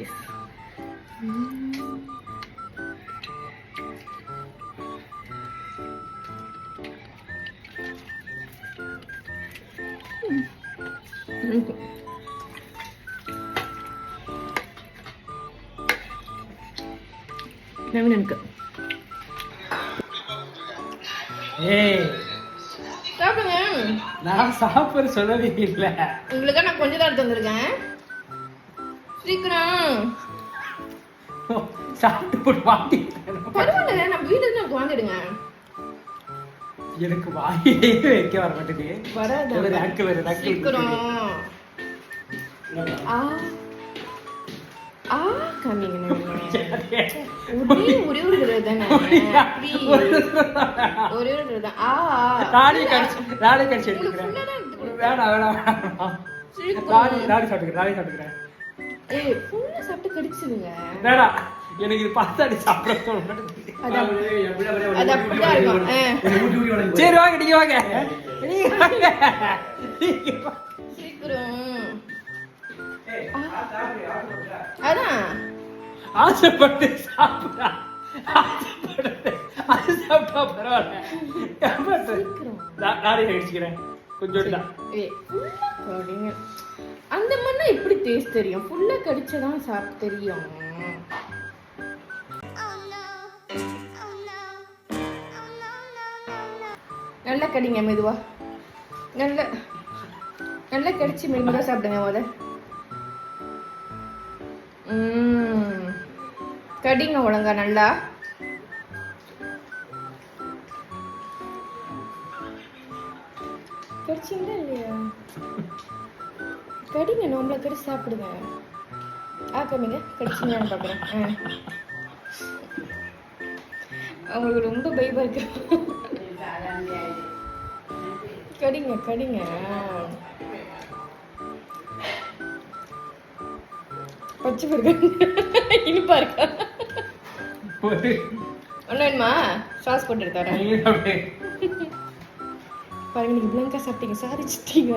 S. எனக்கு ஏய் சாப்பிடுங்க. நான் சாப்பிட சொல்லவே இல்லை. உங்களுக்கு நான் கொஞ்சம் தான் எடுத்து வந்திருக்கேன். சீக்கிரம் சாப்பிட்டு போட்டு வாங்கி பரவாயில்ல, நம்ம வீட்டுல இருந்து எனக்கு வாங்கிடுங்க. எனக்கு வாயிலே வைக்க வர மாட்டேங்குது. வராது. சீக்கிரம் ஆ ஆ காமிங்க. ஒரே ஒரு தடவை தானே. ஒரே ஒரு தடவை தான். நானே கடிச்சு எடுத்துக்கிறேன். வேணாம் நானே சாப்பிட்டுக்கிறேன். ஏய் ஃபுல்லா சாப்பிட்டு கடிச்சிடுங்க. வேணாம், எனக்கு இது பார்த்தாடி சாப்பிட தோண மாட்டேங்குது. அது அப்படிதான் இருக்கும். சரி வாங்க, நீங்க வாங்க. சீக்கிரம் அதான் ஆசைப்பட்டு சாப்பிட்டா அது சாப்பிட்டா பரவாயில்ல. நானே கடிச்சுக்கிறேன் கொஞ்சம் தான். அந்த மண்ணா எப்படி டேஸ்ட் தெரியும்? ஃபுல்லா கடிச்சதான் சாப்பிட்டு தெரியும். நல்லா கடிங்க மெதுவா. நல்லா கடிச்சு மெதுவா சாப்பிடுங்க முத. கடிங்க ஒழுங்கா நல்லா. கடிச்சிங்களா இல்லையா? கடிங்க, நோம்பல கடிச்சு சாப்பிடுங்க. கம்மிங்க கடிச்சிங்கன்னு பாக்குறேன். அவங்களுக்கு ரொம்ப பயமா இருக்கு. கடிங்க. பச்சை பிறகு இனிப்பா இருக்கா? ஒண்ணு வேணுமா? சாஸ் போட்டு தரேன். பாருங்க, நீங்க பிளங்கா சாப்பிட்டீங்க, சாதிச்சிட்டீங்க.